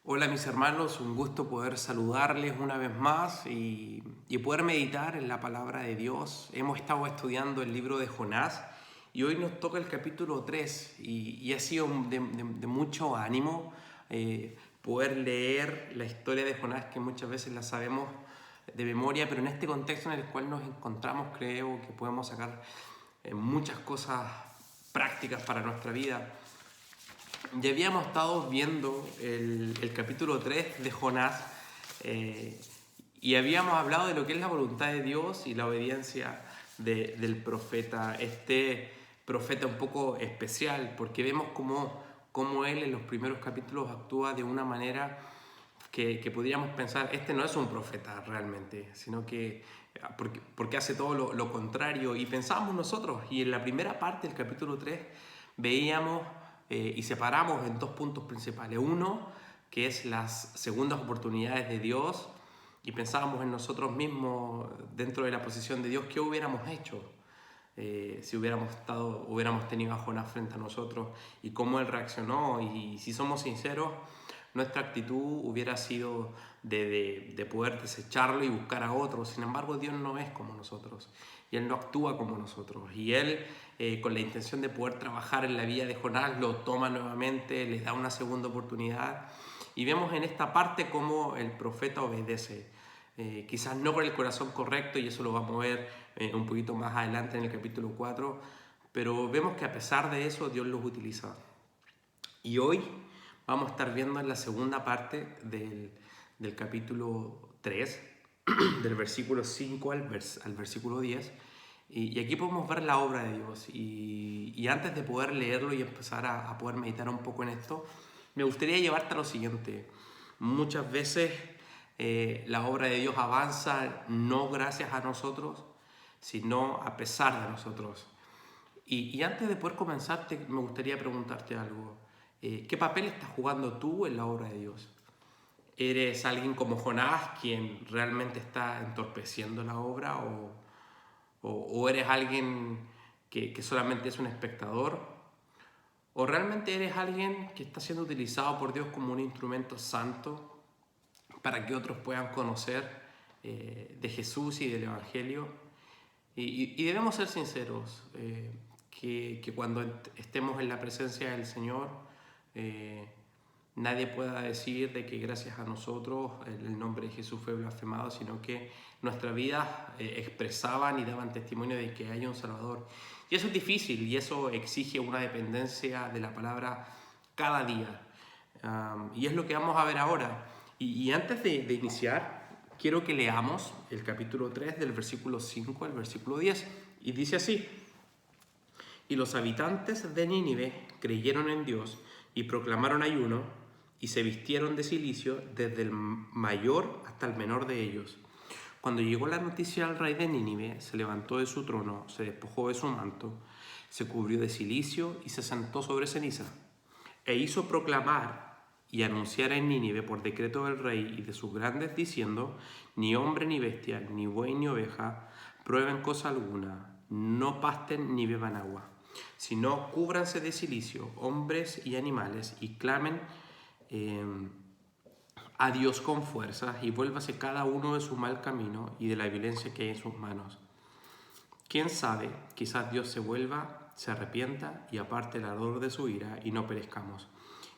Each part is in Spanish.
Hola mis hermanos, un gusto poder saludarles una vez más y poder meditar en la palabra de Dios. Hemos estado estudiando el libro de Jonás y hoy nos toca el capítulo 3 y ha sido de mucho ánimo poder leer la historia de Jonás, que muchas veces la sabemos de memoria, pero en este contexto en el cual nos encontramos creo que podemos sacar muchas cosas prácticas para nuestra vida. Ya habíamos estado viendo el capítulo 3 de Jonás eh, y habíamos hablado de lo que es la voluntad de Dios y la obediencia del profeta, este profeta un poco especial, porque vemos cómo él en los primeros capítulos actúa de una manera que podríamos pensar, este no es un profeta realmente, sino que porque hace todo lo contrario. Y pensábamos nosotros, y en la primera parte del capítulo 3 veíamos y separamos en dos puntos principales. Uno, que es las segundas oportunidades de Dios, y pensábamos en nosotros mismos dentro de la posición de Dios, ¿qué hubiéramos hecho? Si hubiéramos tenido a Jonás frente a nosotros y cómo él reaccionó. Y si somos sinceros, nuestra actitud hubiera sido de poder desecharlo y buscar a otro. Sin embargo, Dios no es como nosotros y Él no actúa como nosotros. Y Él, con la intención de poder trabajar en la vida de Jonás, lo toma nuevamente, les da una segunda oportunidad. Y vemos en esta parte cómo el profeta obedece. Quizás no con el corazón correcto, y eso lo vamos a ver un poquito más adelante en el capítulo 4, pero vemos que a pesar de eso Dios los utiliza. Y hoy vamos a estar viendo en la segunda parte del capítulo 3, del versículo 5 al versículo 10, y aquí podemos ver la obra de Dios. Y antes de poder leerlo y empezar a poder meditar un poco en esto, me gustaría llevarte a lo siguiente. Muchas veces la obra de Dios avanza no gracias a nosotros, sino a pesar de nosotros. Y antes de poder comenzar, me gustaría preguntarte algo. ¿Qué papel estás jugando tú en la obra de Dios? ¿Eres alguien como Jonás, quien realmente está entorpeciendo la obra? ¿O eres alguien que solamente es un espectador? ¿O realmente eres alguien que está siendo utilizado por Dios como un instrumento santo para que otros puedan conocer de Jesús y del Evangelio? Y debemos ser sinceros, que cuando estemos en la presencia del Señor, eh, nadie pueda decir de que gracias a nosotros el nombre de Jesús fue blasfemado, sino que nuestras vidas expresaban y daban testimonio de que hay un Salvador. Y eso es difícil y eso exige una dependencia de la palabra cada día. Y es lo que vamos a ver ahora. Y antes de iniciar, quiero que leamos el capítulo 3 del versículo 5 al versículo 10. Y dice así: Y los habitantes de Nínive creyeron en Dios y proclamaron ayuno y se vistieron de cilicio desde el mayor hasta el menor de ellos. Cuando llegó la noticia al rey de Nínive, se levantó de su trono, se despojó de su manto, se cubrió de cilicio y se sentó sobre ceniza. E hizo proclamar y anunciar en Nínive por decreto del rey y de sus grandes, diciendo: Ni hombre ni bestia, ni buey ni oveja, prueben cosa alguna, no pasten ni beban agua, sino cúbranse de cilicio hombres y animales, y clamen a Dios con fuerzas, y vuélvase cada uno de su mal camino y de la violencia que hay en sus manos. ¿Quién sabe? Quizás Dios se vuelva, se arrepienta y aparte el ardor de su ira y no perezcamos.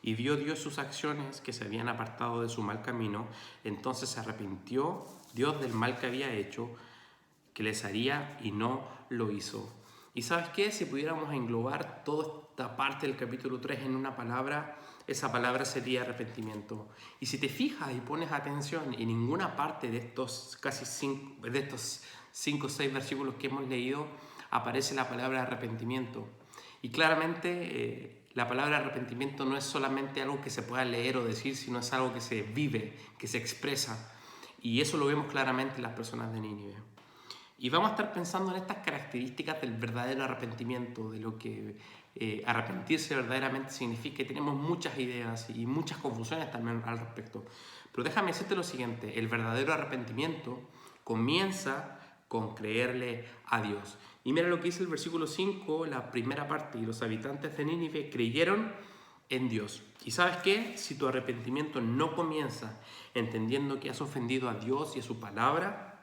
Y vio Dios sus acciones, que se habían apartado de su mal camino, entonces se arrepintió Dios del mal que había hecho, que les haría, y no lo hizo. ¿Y sabes qué? Si pudiéramos englobar toda esta parte del capítulo 3 en una palabra, esa palabra sería arrepentimiento. Y si te fijas y pones atención, en ninguna parte de estos de estos 5 o 6 versículos que hemos leído aparece la palabra arrepentimiento. Y claramente la palabra arrepentimiento no es solamente algo que se pueda leer o decir, sino es algo que se vive, que se expresa. Y eso lo vemos claramente en las personas de Nínive. Y vamos a estar pensando en estas características del verdadero arrepentimiento, de lo que arrepentirse verdaderamente significa. Y tenemos muchas ideas y muchas confusiones también al respecto. Pero déjame decirte lo siguiente: el verdadero arrepentimiento comienza con creerle a Dios. Y mira lo que dice el versículo 5, la primera parte: y los habitantes de Nínive creyeron en Dios. ¿Y sabes qué? Si tu arrepentimiento no comienza entendiendo que has ofendido a Dios y a su palabra,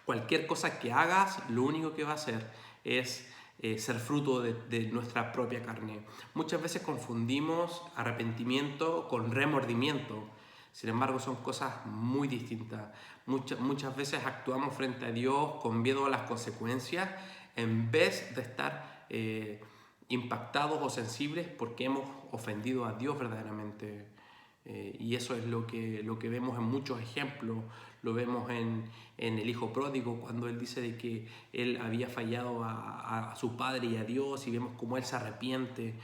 cualquier cosa que hagas, lo único que va a hacer es ser fruto de nuestra propia carne. Muchas veces confundimos arrepentimiento con remordimiento. Sin embargo, son cosas muy distintas. Muchas veces actuamos frente a Dios con miedo a las consecuencias en vez de estar impactados o sensibles porque hemos ofendido a Dios verdaderamente. Y eso es lo que vemos en muchos ejemplos. Lo vemos en el hijo pródigo, cuando él dice de que él había fallado a su padre y a Dios, y vemos cómo él se arrepiente.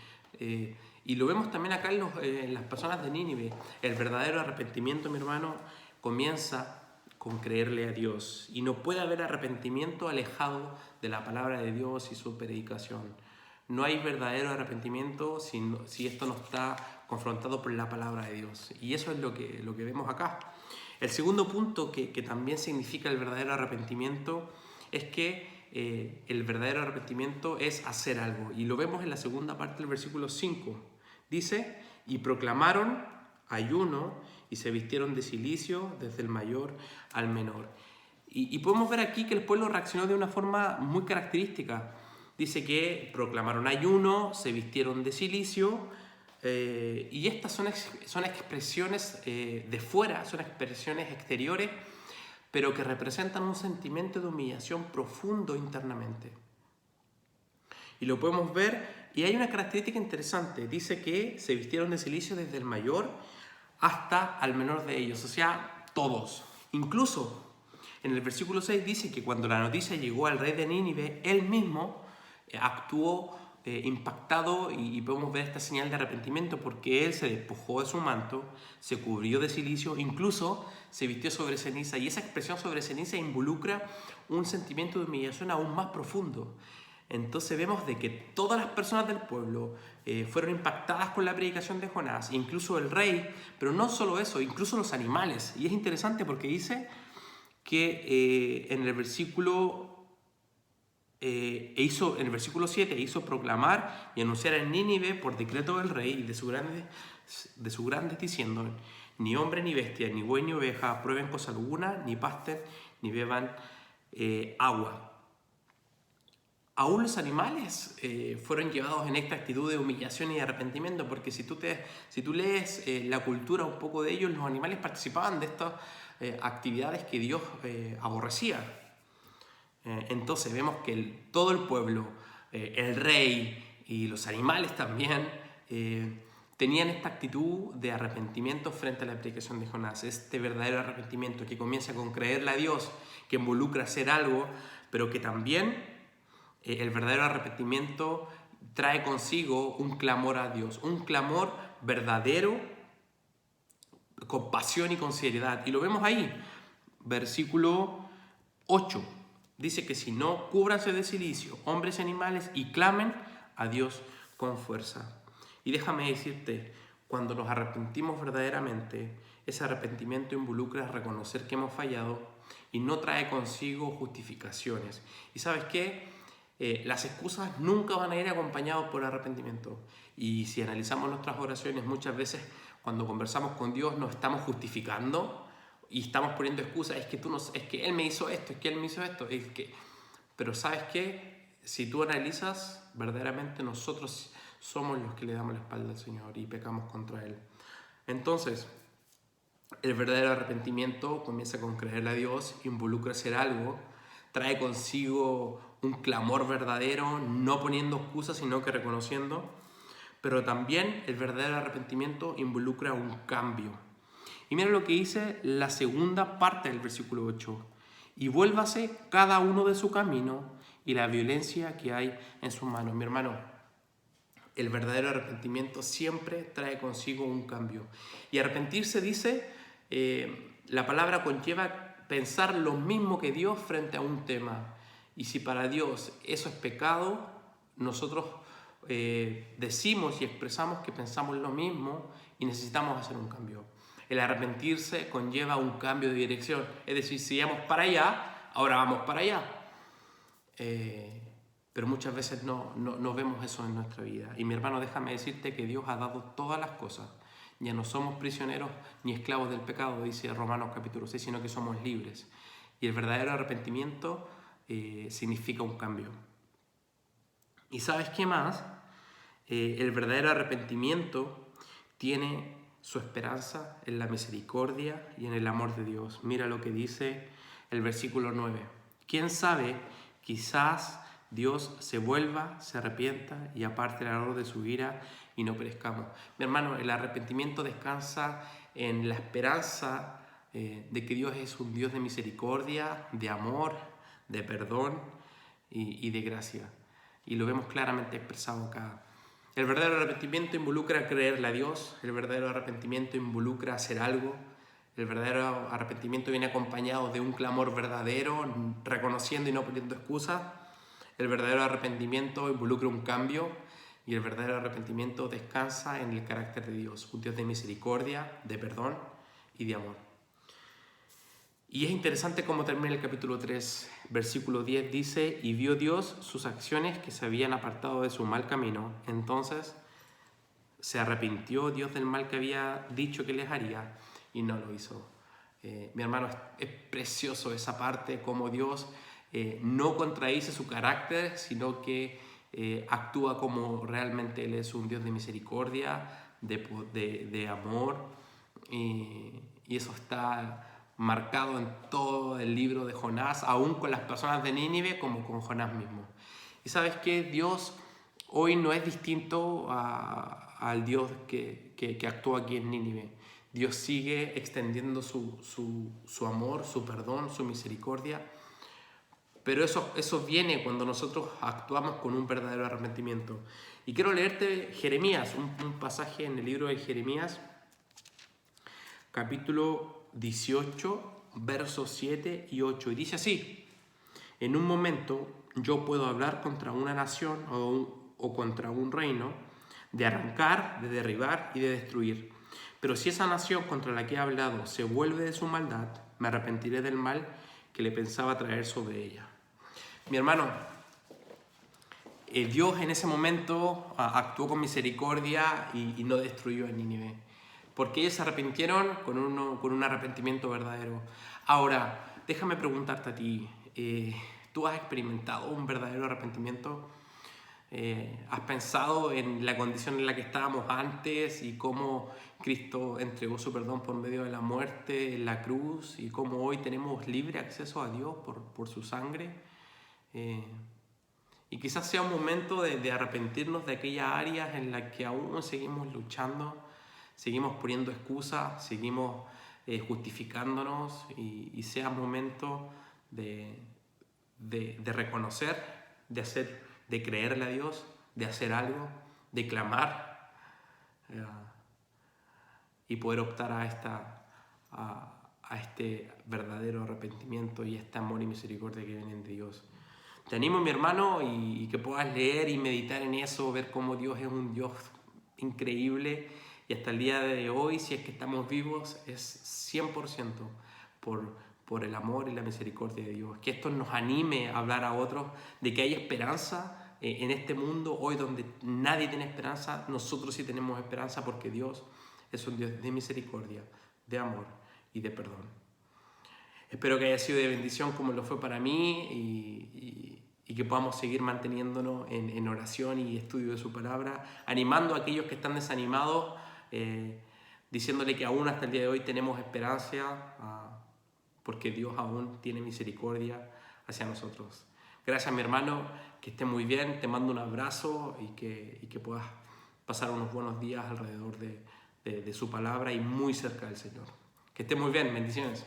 Y lo vemos también acá en las personas de Nínive. El verdadero arrepentimiento, mi hermano, comienza con creerle a Dios. Y no puede haber arrepentimiento alejado de la palabra de Dios y su predicación. No hay verdadero arrepentimiento si esto no está confrontado por la palabra de Dios. Y eso es lo que vemos acá. El segundo punto que también significa el verdadero arrepentimiento es que el verdadero arrepentimiento es hacer algo. Y lo vemos en la segunda parte del versículo 5. Dice, y proclamaron ayuno y se vistieron de cilicio desde el mayor al menor. Y podemos ver aquí que el pueblo reaccionó de una forma muy característica. Dice que proclamaron ayuno, se vistieron de cilicio, y estas son expresiones de fuera, son expresiones exteriores, pero que representan un sentimiento de humillación profundo internamente. Y lo podemos ver, y hay una característica interesante. Dice que se vistieron de cilicio desde el mayor hasta al menor de ellos, o sea, todos. Incluso en el versículo 6 dice que cuando la noticia llegó al rey de Nínive, él mismo actuó impactado, y podemos ver esta señal de arrepentimiento porque él se despojó de su manto, se cubrió de cilicio, incluso se vistió sobre ceniza, y esa expresión sobre ceniza involucra un sentimiento de humillación aún más profundo. Entonces vemos de que todas las personas del pueblo fueron impactadas con la predicación de Jonás, incluso el rey, pero no solo eso, incluso los animales. Y es interesante porque dice que en el versículo 7 hizo proclamar y anunciar en Nínive por decreto del rey y de sus grandes diciendo, ni hombre ni bestia, ni buey ni oveja prueben cosa alguna, ni pasten, ni beban agua. Aún los animales fueron llevados en esta actitud de humillación y de arrepentimiento, porque si tú lees la cultura un poco de ellos, los animales participaban de estas actividades que Dios aborrecía. Entonces vemos que todo el pueblo, el rey y los animales también tenían esta actitud de arrepentimiento frente a la predicación de Jonás. Este verdadero arrepentimiento que comienza con creerle a Dios, que involucra hacer algo, pero que también el verdadero arrepentimiento trae consigo un clamor a Dios, un clamor verdadero, con pasión y con seriedad. Y lo vemos ahí, versículo 8. Dice que si no, cúbranse de cilicio, hombres y animales, y clamen a Dios con fuerza. Y déjame decirte, cuando nos arrepentimos verdaderamente, ese arrepentimiento involucra reconocer que hemos fallado y no trae consigo justificaciones. ¿Y sabes qué? Las excusas nunca van a ir acompañadas por arrepentimiento. Y si analizamos nuestras oraciones, muchas veces cuando conversamos con Dios nos estamos justificando y estamos poniendo excusas. Es que Él me hizo esto, es que Él me hizo esto. Pero ¿sabes qué? Si tú analizas, verdaderamente nosotros somos los que le damos la espalda al Señor y pecamos contra Él. Entonces, el verdadero arrepentimiento comienza con creerle a Dios, involucra hacer algo, trae consigo un clamor verdadero, no poniendo excusas, sino que reconociendo. Pero también el verdadero arrepentimiento involucra un cambio. Y mira lo que dice la segunda parte del versículo 8. Y vuélvase cada uno de su camino y la violencia que hay en sus manos. Mi hermano, el verdadero arrepentimiento siempre trae consigo un cambio. Y arrepentirse, dice, la palabra conlleva pensar lo mismo que Dios frente a un tema. Y si para Dios eso es pecado, nosotros decimos y expresamos que pensamos lo mismo y necesitamos hacer un cambio. El arrepentirse conlleva un cambio de dirección. Es decir, si íbamos para allá, ahora vamos para allá. Pero muchas veces no vemos eso en nuestra vida. Y mi hermano, déjame decirte que Dios ha dado todas las cosas. Ya no somos prisioneros ni esclavos del pecado, dice Romanos capítulo 6, sino que somos libres. Y el verdadero arrepentimiento significa un cambio. ¿Y sabes qué más? El verdadero arrepentimiento tiene su esperanza en la misericordia y en el amor de Dios. Mira lo que dice el versículo 9. ¿Quién sabe? Quizás Dios se vuelva, se arrepienta y aparte el ardor de su ira y no perezcamos. Mi hermano, el arrepentimiento descansa en la esperanza de que Dios es un Dios de misericordia, de amor, de perdón y de gracia. Y lo vemos claramente expresado acá. El verdadero arrepentimiento involucra creerle a Dios, el verdadero arrepentimiento involucra hacer algo, el verdadero arrepentimiento viene acompañado de un clamor verdadero, reconociendo y no poniendo excusas. El verdadero arrepentimiento involucra un cambio y el verdadero arrepentimiento descansa en el carácter de Dios, un Dios de misericordia, de perdón y de amor. Y es interesante cómo termina el capítulo 3, versículo 10, dice: y vio Dios sus acciones que se habían apartado de su mal camino, entonces se arrepintió Dios del mal que había dicho que les haría y no lo hizo. Mi hermano, es precioso esa parte, cómo Dios no contradice su carácter, sino que actúa como realmente Él es un Dios de misericordia, de amor, y eso está marcado en todo el libro de Jonás, aún con las personas de Nínive como con Jonás mismo. Y sabes que Dios hoy no es distinto al Dios que actúa aquí en Nínive. Dios sigue extendiendo su amor, su perdón, su misericordia, pero eso viene cuando nosotros actuamos con un verdadero arrepentimiento. Y quiero leerte Jeremías, un pasaje en el libro de Jeremías, capítulo 18, versos 7 y 8. Y dice así: en un momento yo puedo hablar contra una nación o contra un reino, de arrancar, de derribar y de destruir. Pero si esa nación contra la que he hablado se vuelve de su maldad, me arrepentiré del mal que le pensaba traer sobre ella. Mi hermano, Dios en ese momento actuó con misericordia y no destruyó a Nínive, porque ellos se arrepintieron con un arrepentimiento verdadero. Ahora, déjame preguntarte a ti, ¿tú has experimentado un verdadero arrepentimiento? ¿Has pensado en la condición en la que estábamos antes y cómo Cristo entregó su perdón por medio de la muerte en la cruz y cómo hoy tenemos libre acceso a Dios por su sangre? Y quizás sea un momento de arrepentirnos de aquellas áreas en las que aún seguimos luchando, seguimos poniendo excusas, seguimos justificándonos y sea un momento de reconocer, de creerle a Dios, de hacer algo, de clamar y poder optar a este verdadero arrepentimiento y este amor y misericordia que vienen de Dios. Te animo, mi hermano, y que puedas leer y meditar en eso, ver cómo Dios es un Dios increíble y hasta el día de hoy, si es que estamos vivos, es 100% por el amor y la misericordia de Dios. Que esto nos anime a hablar a otros de que hay esperanza en este mundo, hoy donde nadie tiene esperanza, nosotros sí tenemos esperanza porque Dios es un Dios de misericordia, de amor y de perdón. Espero que haya sido de bendición como lo fue para mí y que podamos seguir manteniéndonos en oración y estudio de su palabra, animando a aquellos que están desanimados, diciéndole que aún hasta el día de hoy tenemos esperanza, porque Dios aún tiene misericordia hacia nosotros. Gracias, mi hermano, que estés muy bien, te mando un abrazo y que puedas pasar unos buenos días alrededor de su palabra y muy cerca del Señor. Que estés muy bien, bendiciones.